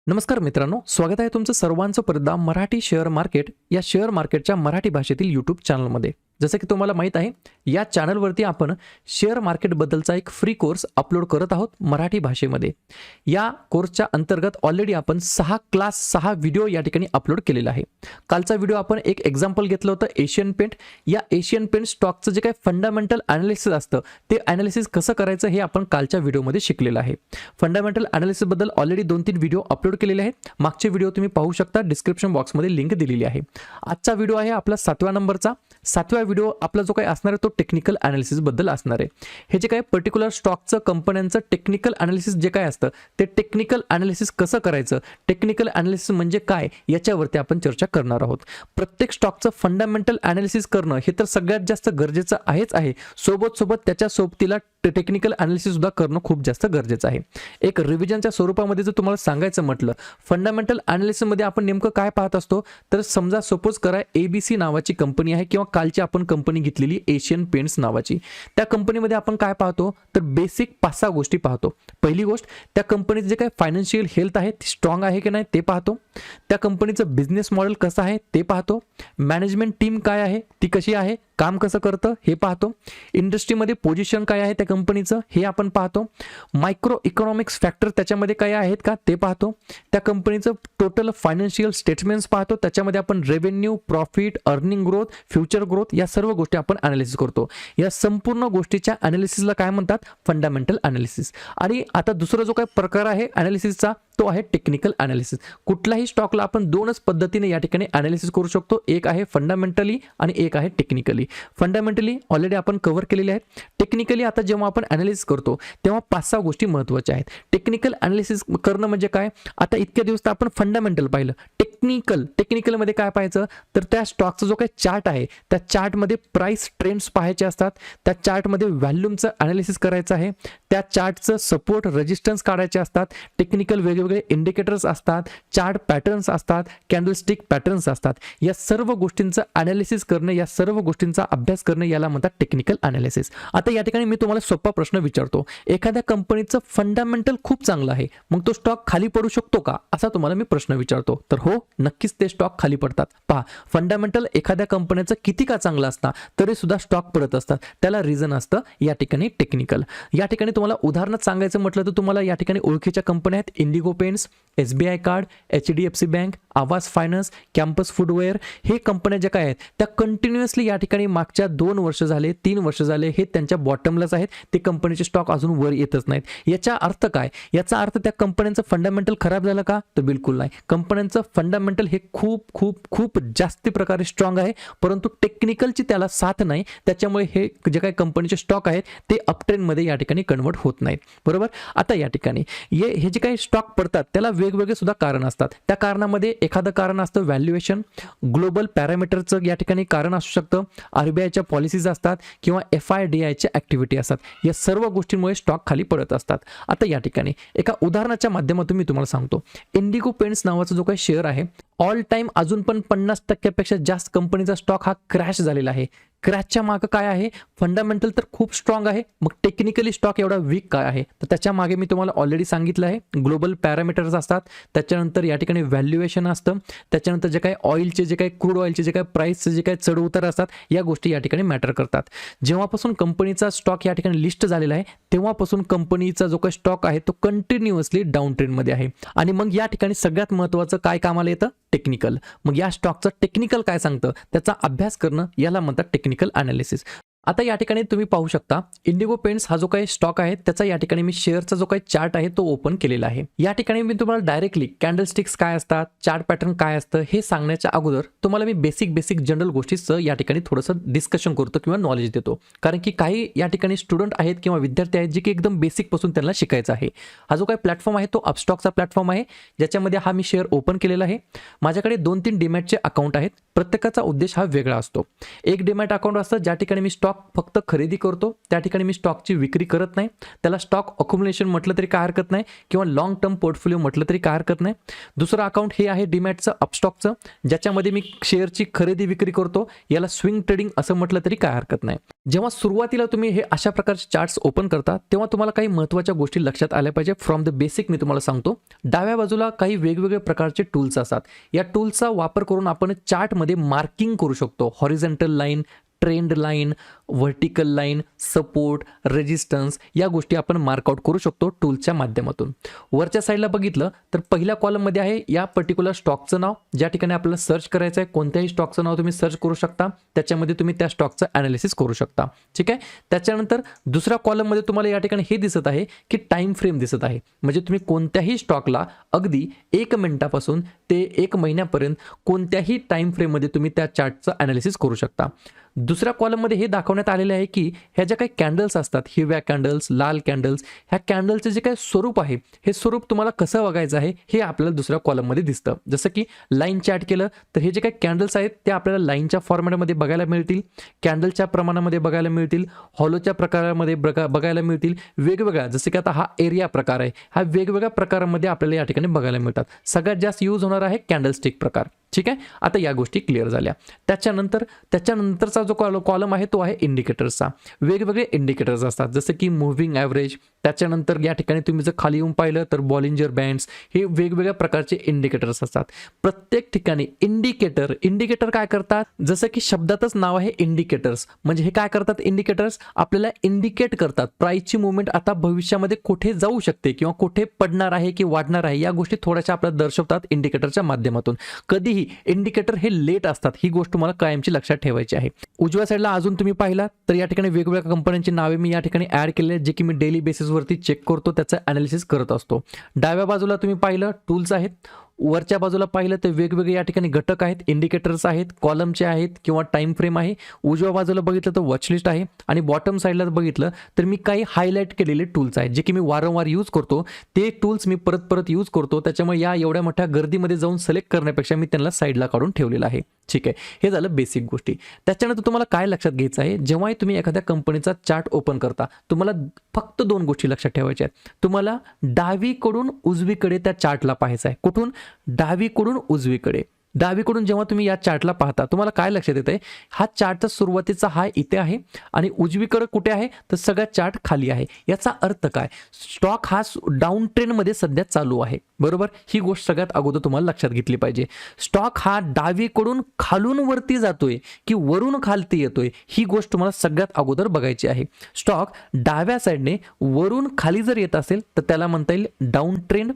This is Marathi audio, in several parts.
नमस्कार मित्रांनो, स्वागत आहे तुमचं सर्वांचं परत मराठी शेअर मार्केट या शेअर मार्केटच्या मराठी भाषेतील यूट्यूब चॅनलमध्ये. जसं की तुम्हाला माहीत आहे, या चॅनलवरती आपण शेअर मार्केटबद्दलचा एक फ्री कोर्स अपलोड करत आहोत मराठी भाषेमध्ये. या कोर्सच्या अंतर्गत ऑलरेडी आपण 6 क्लास 6 व्हिडिओ या ठिकाणी अपलोड केलेला आहे. कालचा व्हिडिओ आपण एक एक्झाम्पल घेतलं होतं एशियन पेंट. या एशियन पेंट स्टॉकचं जे काही फंडामेंटल ॲनालिसिस असतं ते ॲनालिसिस कसं करायचं हे आपण कालच्या व्हिडिओमध्ये शिकलेलं आहे. फंडामेंटल ॲनालिसिसबद्दल ऑलरेडी 2-3 व्हिडिओ अपलोड केलेले आहेत. मागचे व्हिडिओ तुम्ही पाहू शकता, डिस्क्रिप्शन बॉक्समध्ये लिंक दिलेली आहे. आजचा व्हिडिओ आहे आपला 7व्या नंबरचा. 7व्या व्हिडिओ आपला जो काही असणार आहे तो टेक्निकल ॲनालिसिस बद्दल असणार आहे. हे जे काही पर्टिक्युलर स्टॉकचं कंपन्यांचं टेक्निकल ॲनालिसिस जे काय असतं ते टेक्निकल ॲनालिसिस कसं करायचं, टेक्निकल ॲनालिसिस म्हणजे काय याच्यावरती आपण चर्चा करणार आहोत. प्रत्येक स्टॉकचं फंडामेंटल ॲनालिसिस करणं हे तर सगळ्यात जास्त गरजेचं आहेच आहे. सोबत त्याच्या सोबतीला टेक्निकल ॲनालिसिस सुद्धा करणं खूप जास्त गरजेचं आहे. एक रिव्हिजनच्या स्वरूपामध्ये जर तुम्हाला सांगायचं म्हटलं, फंडामेंटल ॲनालिसिसमध्ये आपण नेमकं काय पाहत असतो, तर समजा सपोज करा ABC नावाची कंपनी आहे किंवा कालची आपण कंपनी घेतलेली एशियन पेंट्स नावाची. त्या कंपनीमध्ये आपण काय पाहतो, तर बेसिक 5-6 गोष्टी पाहतो. पहिली गोष्ट, त्या कंपनीचं जे काही फायनान्शियल हेल्थ आहे ती स्ट्रॉंग आहे की नाही ते पाहतो. त्या कंपनीचं बिझनेस मॉडेल कसं आहे ते पाहतो. मॅनेजमेंट टीम काय आहे, ती कशी आहे, काम कसं करतं हे पाहतो. इंडस्ट्रीमध्ये पोझिशन काय आहे त्या कंपनीचं हे आपण पाहतो. मायक्रो इकॉनॉमिक्स फॅक्टर त्याच्यामध्ये काय आहेत का ते पाहतो. त्या कंपनीचं टोटल फायनान्शियल स्टेटमेंट्स पाहतो. त्याच्यामध्ये आपण revenue, profit, earning growth, future growth या सर्व गोष्टी आपण ॲनालिसिस करतो. या संपूर्ण गोष्टीच्या ॲनालिसिसला काय म्हणतात, फंडामेंटल ॲनालिसिस. आणि आता दुसरा जो काही प्रकार आहे ॲनालिसिसचा तो आहे टेक्निकल ॲनालिसिस. कुठल्याही स्टॉकला आपण 2च पद्धतीने या ठिकाणी ॲनालिसिस करू शकतो. एक आहे फंडामेंटली आणि एक आहे टेक्निकली. फंडामेंटली ऑलरेडी आपण कव्हर केलेले आहेत. टेक्निकली आता जेव्हा आपण ॲनालिसिस करतो तेव्हा 5-6 गोष्टी महत्त्वाच्या आहेत. टेक्निकल ॲनालिसिस करणं म्हणजे काय, आता इतक्या दिवस तर आपण फंडामेंटल पाहिलं. टेक्निकलमध्ये काय पाहायचं, तर त्या स्टॉकचा जो काही चार्ट आहे त्या चार्टमध्ये प्राइस ट्रेंड्स पाहायचे असतात. त्या चार्टमध्ये व्हॅल्यूमचं ॲनालिसिस करायचं आहे. त्या चार्टचं सपोर्ट रेजिस्टन्स काढायचे असतात. टेक्निकल वेगवेगळे इंडिकेटर्स असतात, चार्ट पॅटर्न्स असतात, कॅन्डलस्टिक पॅटर्न्स असतात. या सर्व गोष्टींचं ॲनालिसिस करणं, या सर्व गोष्टींचा अभ्यास करणं याला म्हणतात टेक्निकल ॲनालिसिस. आता या ठिकाणी मी तुम्हाला सोपा प्रश्न विचारतो, एखाद्या कंपनीचं फंडामेंटल खूप चांगलं आहे, मग तो स्टॉक खाली पडू शकतो का, असा तुम्हाला मी प्रश्न विचारतो. तर हो, नक्कीच ते स्टॉक खाली पडतात. पहा, फंडामेंटल एखाद्या कंपनीचं किती का चांगलं असतं तरी सुद्धा स्टॉक पडत असतात. त्याला रिझन असतं या ठिकाणी टेक्निकल. या ठिकाणी तुम्हाला उदाहरणात सांगायचं म्हटलं तर तुम्हाला या ठिकाणी ओळखीच्या कंपन्या आहेत Indigo paints, SBI card, HDFC bank, आवास फायनान्स, कॅम्पस फूडवेअर. हे कंपन्या ज्या काय आहेत त्या कंटिन्युअसली या ठिकाणी मागच्या 2 वर्ष झाले, 3 वर्ष झाले हे त्यांच्या बॉटमलाच आहेत. ते कंपनीचे स्टॉक अजून वर येतच नाहीत. याचा अर्थ काय, याचा अर्थ त्या कंपन्यांचं फंडामेंटल खराब झालं का, तर बिलकुल नाही. कंपन्यांचं फंडामेंटल हे खूप खूप खूप जास्त प्रकारे स्ट्रॉंग आहे, परंतु टेक्निकलची त्याला साथ नाही. त्याच्यामुळे हे जे काही कंपनीचे स्टॉक आहेत ते अपट्रेंडमध्ये या ठिकाणी कन्वर्ट होत नाहीत. बरोबर. आता या ठिकाणी हे जे काही स्टॉक पडतात त्याला वेगवेगळे सुद्धा कारण असतात. त्या कारणामध्ये एखादं कारण असतं व्हॅल्युएशन, ग्लोबल पॅरामीटरचं या ठिकाणी कारण असू शकतं, RBIच्या पॉलिसीज असतात किंवा FIDIच्या ॲक्टिव्हिटी असतात. या सर्व गोष्टींमुळे स्टॉक खाली पडत असतात. आता या ठिकाणी एका उदाहरणाच्या माध्यमातून मी तुम्हाला सांगतो. इंडिगो पेंट्स नावाचा जो काही शेअर आहे, ऑल टाइम अजून पण 50% जास्त कंपनीचा स्टॉक हा क्रॅश झालेला आहे. क्रॅशच्या मागे काय आहे, फंडामेंटल तर खूप स्ट्रॉंग आहे, मग टेक्निकली स्टॉक एवढा वीक काय आहे, तर त्याच्या मागे मी तुम्हाला ऑलरेडी सांगितलं आहे. ग्लोबल पॅरामीटर्स असतात, त्याच्यानंतर या ठिकाणी व्हॅल्युएशन असतं, त्याच्यानंतर जे काही ऑइलचे जे काही क्रूड ऑइलचे जे काही प्राइसचे जे काही चढ उतार असतात या गोष्टी या ठिकाणी मॅटर करतात. जेव्हापासून कंपनीचा स्टॉक या ठिकाणी लिस्ट झालेला आहे तेव्हापासून कंपनीचा जो काही स्टॉक आहे तो कंटिन्युअसली डाऊन ट्रेंडमध्ये आहे. आणि मग या ठिकाणी सगळ्यात महत्त्वाचं काय कामाला येतं, टेक्निकल. मग या स्टॉकचं टेक्निकल काय सांगतं त्याचा अभ्यास करणं याला म्हणतात टेक्निकल ॲनालिसिस. आता या ठिकाणी तुम्ही पाहू शकता, इंडिगो पेंट्स हा जो काही स्टॉक आहे त्याचा या ठिकाणी मी शेअरचा जो काही चार्ट आहे तो ओपन केलेला आहे. या ठिकाणी मी तुम्हाला डायरेक्टली कॅन्डलस्टिक्स काय असतात, चार्ट पॅटर्न काय असतं हे सांगण्याच्या अगोदर तुम्हाला मी बेसिक जनरल गोष्टीचं या ठिकाणी थोडंसं डिस्कशन करतो किंवा नॉलेज देतो. कारण की काही या ठिकाणी स्टुडंट आहेत किंवा विद्यार्थी आहेत जे की एकदम बेसिकपासून त्यांना शिकायचं आहे. हा जो काही प्लॅटफॉर्म आहे तो अपस्टॉकचा प्लॅटफॉर्म आहे, ज्याच्यामध्ये हा मी शेअर ओपन केलेला आहे. माझ्याकडे 2-3 डीमॅटचे अकाउंट आहेत. प्रत्येकाचा उद्देश हा वेगळा असतो. एक डीमॅट अकाउंट असतं ज्या ठिकाणी मी स्टॉक स्टॉक फक्त खरेदी करतो, त्या ठिकाणी मी स्टॉकची विक्री करत नाही. त्याला स्टॉक अक्युमुलेशन म्हटलं तरी काय हरकत नाही किंवा लॉंग टर्म पोर्टफोलिओ म्हटलं तरी काय हरकत नाही. दुसरं अकाउंट हे आहे डीमॅटचं, अपस्टॉकचं, ज्याच्यामध्ये मी शेअरची खरेदी विक्री करतो. याला स्विंग ट्रेडिंग असं म्हटलं तरी काय हरकत नाही. जेव्हा सुरुवातीला तुम्ही हे अशा प्रकारचे चार्ट्स ओपन करता तेव्हा तुम्हाला काही महत्त्वाच्या गोष्टी लक्षात आल्या पाहिजे. फ्रॉम द बेसिक मी तुम्हाला सांगतो. डाव्या बाजूला काही वेगवेगळे प्रकारचे टूल्स असतात. या टूल्सचा वापर करून आपण चार्टमध्ये मार्किंग करू शकतो. Horizontal line, trend line, vertical line, support, resistance या गोष्टी आपण मार्कआउट करू शकतो टूलच्या माध्यमातून. वरच्या साईडला बघितलं तर पहिल्या कॉलममध्ये आहे या पर्टिक्युलर स्टॉकचं नाव, ज्या ठिकाणी आपल्याला सर्च करायचं आहे. कोणत्याही स्टॉकचं नाव तुम्ही सर्च करू शकता, त्याच्यामध्ये तुम्ही त्या स्टॉकचं ॲनालिसिस करू शकता. ठीक आहे. त्याच्यानंतर दुसऱ्या कॉलममध्ये तुम्हाला या ठिकाणी हे दिसत आहे की टाईम फ्रेम दिसत आहे. म्हणजे तुम्ही कोणत्याही स्टॉकला अगदी 1 मिनिटापासून ते 1 महिन्यापर्यंत कोणत्याही टाईम फ्रेममध्ये तुम्ही त्या चार्टचं ॲनालिसिस करू शकता. दुसऱ्या कॉलममध्ये हे दाखवण्यात आलेले आहे की ह्या ज्या काही कॅन्डल्स असतात, हिरव्या कॅन्डल्स, लाल कॅन्डल्स, ह्या कॅन्डलचे जे काही स्वरूप आहे हे स्वरूप तुम्हाला कसं बघायचं आहे हे आपल्याला दुसऱ्या कॉलममध्ये दिसतं. जसं की लाईन चार्ट केलं तर हे जे काही कॅन्डल्स आहेत ते आपल्याला लाईनच्या फॉर्मॅटमध्ये बघायला मिळतील, कॅन्डलच्या प्रमाणामध्ये बघायला मिळतील, हॉलोच्या प्रकारामध्ये बघायला मिळतील, वेगवेगळ्या, जसं की आता हा एरिया प्रकार आहे, हा वेगवेगळ्या प्रकारामध्ये आपल्याला या ठिकाणी बघायला मिळतात. सगळ्यात जास्त यूज होणार आहे कॅन्डलस्टिक प्रकार. ठीक आहे. आता या गोष्टी क्लिअर झाल्या. त्याच्यानंतरचा जो कॉलम आहे तो आहे इंडिकेटर्सचा. वेगवेगळे इंडिकेटर्स असतात, जसं की मूव्हिंग ॲव्हरेज. त्याच्यानंतर या ठिकाणी तुम्ही जर खाली येऊन पाहिलं तर बॉलिंजर बँड्स, हे वेगवेगळ्या प्रकारचे इंडिकेटर्स असतात. प्रत्येक ठिकाणी इंडिकेटर काय करतात, जसं की शब्दातच नाव आहे इंडिकेटर्स. म्हणजे हे काय करतात, इंडिकेटर्स आपल्याला इंडिकेट करतात प्राइसची मुवमेंट आता भविष्यामध्ये कुठे जाऊ शकते किंवा कुठे पडणार आहे की वाढणार आहे, या गोष्टी थोड्याशा आपल्याला दर्शवतात इंडिकेटरच्या माध्यमातून. कधीही इंडिकेटर हे लेट असतात, ही गोष्ट मला कायमची लक्षात ठेवायची आहे. उजव्या साईडला अजून तुम्ही पाहिला तर या ठिकाणी वेगवेगळ्या कंपन्यांची नावे मी या ठिकाणी ऍड केले आहेत, जे की मी डेली बेसिसवरती चेक करतो, त्याचं ॲनालिसिस करत असतो. डाव्या बाजूला तुम्ही पाहिलं टूल्स आहेत. वरच्या बाजूला पाहिलं तर वेगवेगळे या ठिकाणी घटक आहेत, इंडिकेटर्स आहेत, कॉलमचे आहेत किंवा टाइम फ्रेम आहे. उजव्या बाजूला बघितलं तर वॉचलिस्ट आहे आणि बॉटम साईडला बघितलं तर मी काही हायलाईट केलेले टूल्स आहेत, जे की मी वारंवार यूज करतो. ते टूल्स मी परत यूज करतो. त्याच्यामुळे या एवढ्या मोठ्या गर्दीमध्ये जाऊन सिलेक्ट करण्यापेक्षा मी त्यांना साईडला काढून ठेवलेलं आहे. ठीक आहे. हे झालं बेसिक गोष्टी. त्याच्यानंतर तुम्हाला काय लक्षात घ्यायचं आहे, जेव्हाही तुम्ही एखाद्या कंपनीचा चार्ट ओपन करता तुम्हाला फक्त 2 गोष्टी लक्षात ठेवायच्या आहेत. तुम्हाला डावीकडून उजवीकडे त्या चार्टला पाहायचं आहे. कुठून? डावीकडून उजवीकडे. डावीकडून जेव्हा तुम्ही या चार्टला पाहता तुम्हाला काय लक्षात येतंय, हा चार्टचा सुरुवातीचा हाय इथे आहे आणि उजवीकडे कुठे आहे तर सगळा चार्ट खाली आहे. याचा अर्थ काय, स्टॉक हा डाऊन ट्रेंडमध्ये सध्या चालू आहे. बरोबर. ही गोष्ट सगळ्यात अगोदर तुम्हाला लक्षात घेतली पाहिजे. स्टॉक हा डावीकडून खालून वरती जातोय की वरून खालती येतोय, ही गोष्ट तुम्हाला सगळ्यात अगोदर बघायची आहे. स्टॉक डाव्या साईडने वरून खाली जर येत असेल तर त्याला म्हणता येईल डाऊन ट्रेंड,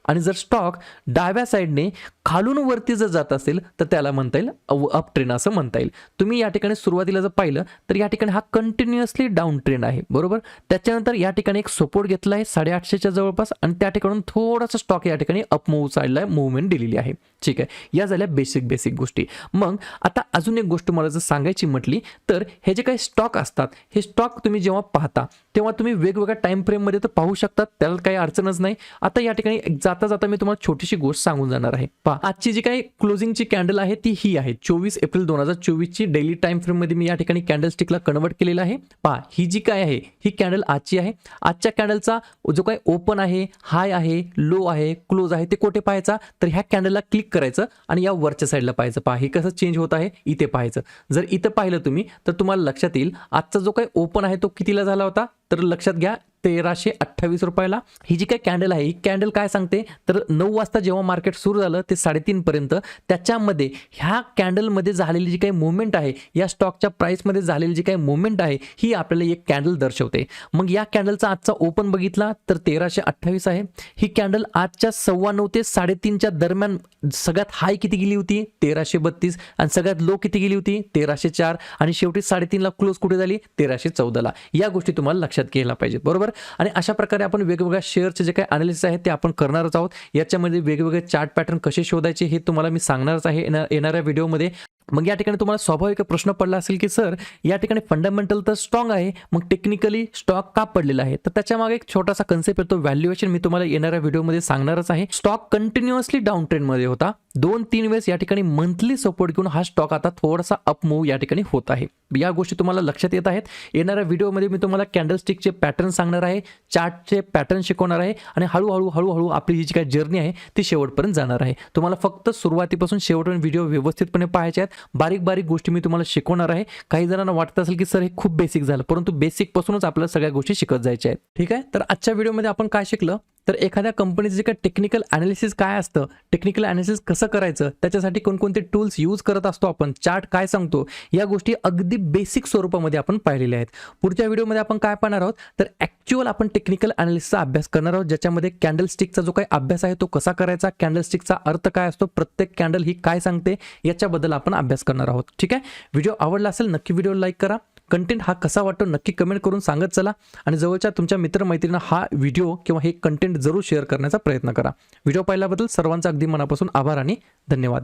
आणि जर स्टॉक डाव्या साईडने खालून वरती जर जात असेल तर त्याला म्हणता येईल अप ट्रेंड असं म्हणता येईल. तुम्ही या ठिकाणी सुरुवातीला जर पाहिलं तर या ठिकाणी हा कंटिन्युअसली डाऊन ट्रेंड आहे. बरोबर. त्याच्यानंतर या ठिकाणी एक सपोर्ट घेतला आहे 850च्या जवळपास आणि त्या ठिकाणून थोडासा स्टॉक या ठिकाणी अप मूव्ह साईडला मुवमेंट दिलेली आहे. ठीक आहे. या झाल्या बेसिक गोष्टी. मग आता अजून एक गोष्ट मला जर सांगायची म्हटली तर हे जे काही स्टॉक असतात, हे स्टॉक तुम्ही जेव्हा पाहता तेव्हा तुम्ही वेगवेगळ्या टाइम फ्रेममध्ये तर पाहू शकतात, त्याला काही अडचणच नाही. आता या ठिकाणी जाता मी तुम्हाला छोटीशी गोष्ट सांगून जाणार आहे. पहा, आजची जी काही क्लोजिंगची कॅन्डल आहे ती ही आहे 24 एप्रिल 2024 ची. डेली टाइम फ्रेम मध्ये मी या ठिकाणी कॅन्डल स्टिकला कन्वर्ट केलेला आहे. पहा, ही जी काय आहे ही कॅन्डल आजची आहे. आजच्या कॅन्डलचा जो काही ओपन आहे, हाय आहे, लो आहे, क्लोज आहे, ते कुठे पाहायचा तर ह्या कॅन्डलला क्लिक करायचं आणि या वरच्या साईडला पाहायचं. पहा, हे कसं चेंज होत आहे, इथे पाहायचं. जर इथं पाहिलं तुम्ही तर तुम्हाला लक्षात येईल आजचा जो काही ओपन आहे तो कितीला झाला होता तर लक्षात घ्या 1328 रुपयाला. ही जी काही कॅन्डल आहे ही कॅन्डल काय सांगते तर 9 वाजता जेव्हा मार्केट सुरू झालं ते 3:30 पर्यंत त्याच्यामध्ये ह्या कॅन्डलमध्ये झालेली जी काही मुवमेंट आहे, या स्टॉकच्या प्राइसमध्ये झालेली जी काही मुवमेंट आहे ही आपल्याला एक कॅन्डल दर्शवते. मग या कॅन्डलचा आजचा ओपन बघितला तर 1328 आहे. ही कॅन्डल आजच्या 9:15 ते 3:30च्या दरम्यान सगळ्यात हाय किती गेली होती 1332 आणि सगळ्यात लो किती गेली होती 1304 आणि शेवटी 3:30ला क्लोज कुठे झाली 1314ला. या गोष्टी तुम्हाला लक्षात घ्यायला पाहिजे. बरोबर. आणि अशा प्रकारे आपण वेगवेगळ्या शेअरचे जे काही अनालिसिस आहे ते आपण करणारच आहोत. याच्यामध्ये वेगवेगळे चार्ट पॅटर्न कसे शोधायचे हे तुम्हाला मी सांगणारच आहे येणाऱ्या व्हिडिओमध्ये. मग या ठिकाणी तुम्हाला स्वाभाविक प्रश्न पडला असेल की सर या ठिकाणी फंडामेंटल तर स्ट्रॉंग आहे, मग टेक्निकली स्टॉक का पडलेला आहे? तर त्याच्यामागे एक छोटासा कन्सेप्ट येतो व्हॅल्युएशन, मी तुम्हाला येणाऱ्या व्हिडिओमध्ये सांगणारच आहे. स्टॉक कंटिन्युअसली डाऊन ट्रेंडमध्ये होता 2-3 वेळेस या ठिकाणी मंथली सपोर्ट घेऊन हा स्टॉक आता थोडासा अप मूव्ह या ठिकाणी होत आहे. या गोष्टी तुम्हाला लक्षात येत आहेत. येणाऱ्या व्हिडिओमध्ये मी तुम्हाला कॅन्डलस्टिकचे पॅटर्न सांगणार आहे, चार्टचे पॅटर्न शिकवणार आहे आणि हळूहळू आपली ही जी काही जर्नी आहे ती शेवटपर्यंत जाणार आहे. तुम्हाला फक्त सुरुवातीपासून शेवटपर्यंत व्हिडिओ व्यवस्थितपणे पाहायचे आहेत. बारीक बारीक गोष्टी मी तुम्हाला शिकवणार आहे. काही जणांना वाटत असेल की सर हे खूप बेसिक झालं, परंतु बेसिकपासूनच आपल्याला सगळ्या गोष्टी शिकत जायच्या आहेत. ठीक आहे. तर आजच्या व्हिडिओमध्ये आपण काय शिकलं, तर एखाद्या कंपनीचं जे काही टेक्निकल ॲनालिसिस काय असतं, टेक्निकल ॲनालिसिस कसं करायचं, त्याच्यासाठी कोणकोणते टूल्स यूज करत असतो आपण, चार्ट काय सांगतो, या गोष्टी अगदी बेसिक स्वरूपामध्ये आपण पाहिलेल्या आहेत. पुढच्या व्हिडिओमध्ये आपण काय पाहणार आहोत, तर ॲक्च्युअल आपण टेक्निकल ॲनालिसिसचा अभ्यास करणार आहोत, ज्याच्यामध्ये कॅन्डलस्टिकचा जो काही अभ्यास आहे तो कसा करायचा, कॅन्डलस्टिकचा अर्थ काय असतो, प्रत्येक कॅन्डल ही काय सांगते, याच्याबद्दल आपण अभ्यास करणार आहोत. ठीक आहे. व्हिडिओ आवडला असेल नक्की व्हिडिओ लाईक करा. कंटेंट हा कसा वाटतो नक्की कमेंट करून सांगत चला आणि जवळच्या तुमच्या मित्रमैत्रिणींना हा व्हिडिओ किंवा हे कंटेंट जरूर शेअर करण्याचा प्रयत्न करा. व्हिडिओ पाहिल्याबद्दल सर्वांचा अगदी मनापासून आभार आणि धन्यवाद.